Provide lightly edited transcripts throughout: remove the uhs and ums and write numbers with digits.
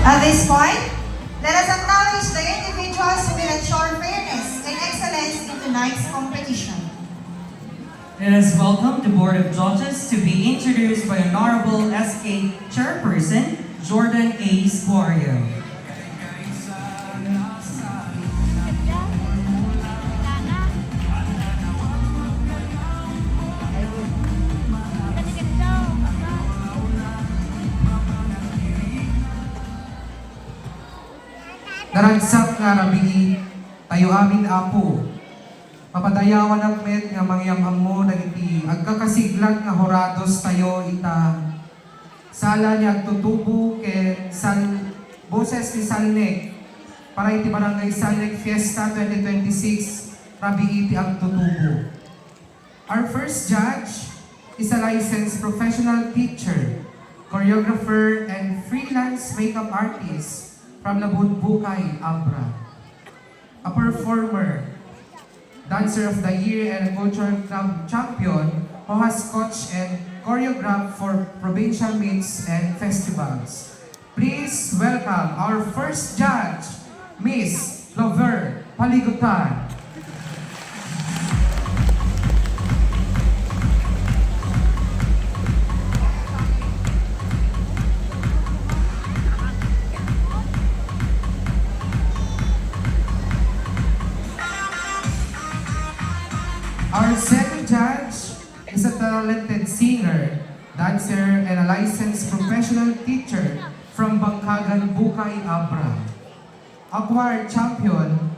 At this point, let us acknowledge the individuals who will ensure fairness and excellence in tonight's competition. Let us welcome the Board of Judges to be introduced by Honorable SK Chairperson Jordan A. Squario. Naragsak nga rabi, tayo amin apo. Mapadayawan ang met nga mangyamam mo nagiti, agkakasiglag nga horados tayo ita. Sala niya agtutubo ken boses ni Salnek, para iti Barangay Salnek Fiesta 2026, rabi iti agtutubo. Our first judge is a licensed professional teacher, choreographer, and freelance makeup artist from Nabunbukay, Abra. A performer, Dancer of the Year and Cultural Club Champion who has coached and choreographed for provincial meets and festivals. Please welcome our first judge, Miss Lover Paligutan. Our second judge is a talented singer, dancer, and a licensed professional teacher from Bangkagan, Bukay, Abra. A choir champion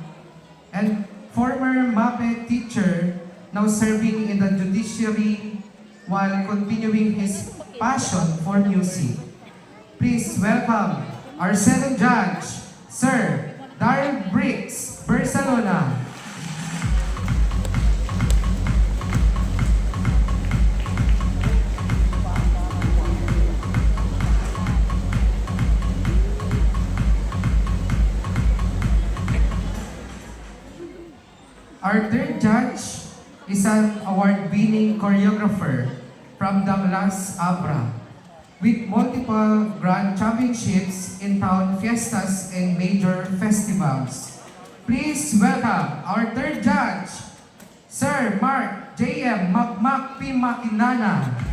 and former MAPE teacher, now serving in the judiciary while continuing his passion for music. Please welcome our second judge, Sir Darren Briggs, Barcelona. Our third judge is an award-winning choreographer from Danglas, Abra, with multiple grand championships in town fiestas and major festivals. Please welcome our third judge, Sir Mark J.M. Magmak P. Makinana.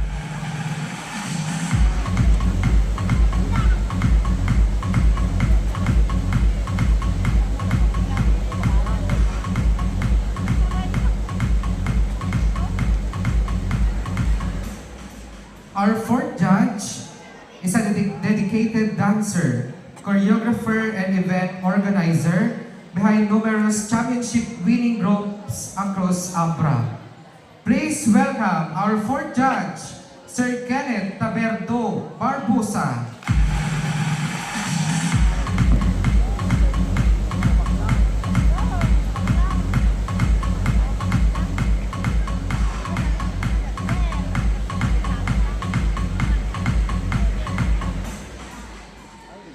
Our fourth judge is a dedicated dancer, choreographer, and event organizer behind numerous championship-winning groups across Abra. Please welcome our fourth judge, Sir Kenneth Taberdo Barbosa.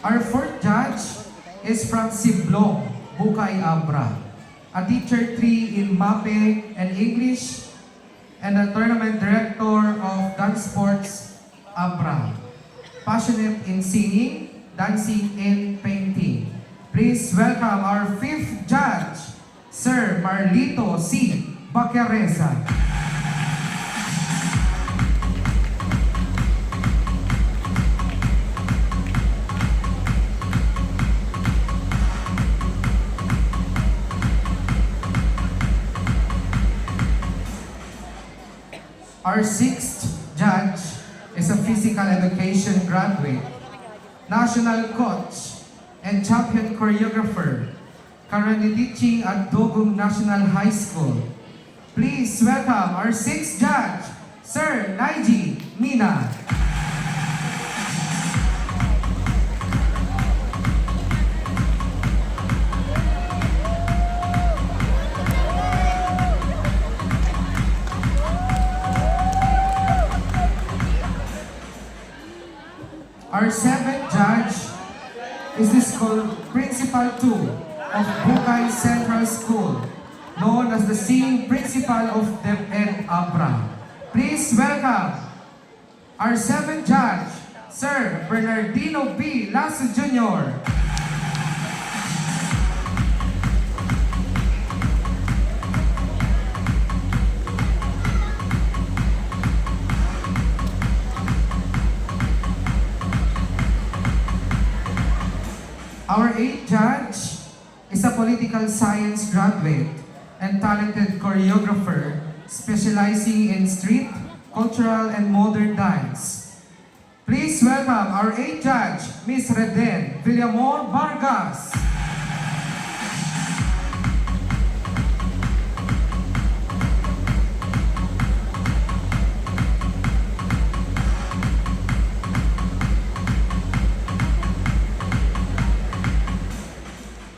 Our fourth judge is from Siblong, Bukay, Abra, a teacher 3 in MAPE and English, and a tournament director of Dance Sports, Abra. Passionate in singing, dancing, and painting. Please welcome our fifth judge, Sir Marlito C. Bacareza. Our sixth judge is a physical education graduate, national coach, and champion choreographer, currently teaching at Dogum National High School. Please welcome our sixth judge, Sir Naiji Mina. Our seventh judge is the school principal 2 of Bukay Central School, known as the singing principal of DepEd Abra. Please welcome our seventh judge, Sir Bernardino B. Lasso Jr. Our eighth judge is a political science graduate and talented choreographer specializing in street, cultural, and modern dance. Please welcome our eighth judge, Ms. Reden Villamor Vargas.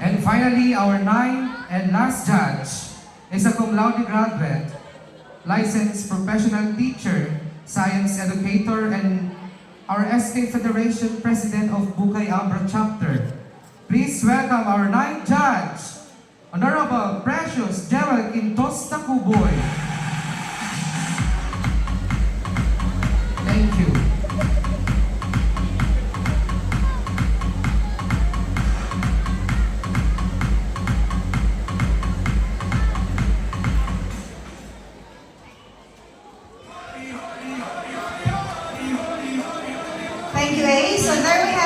And finally, our ninth and last judge is a cum laude graduate, licensed professional teacher, science educator, and our SK Federation President of Bukay Abra Chapter. Please welcome our ninth judge, Honorable Precious Gerald Quintos Tacuboy. Thank you. Thank you, Ace. So there we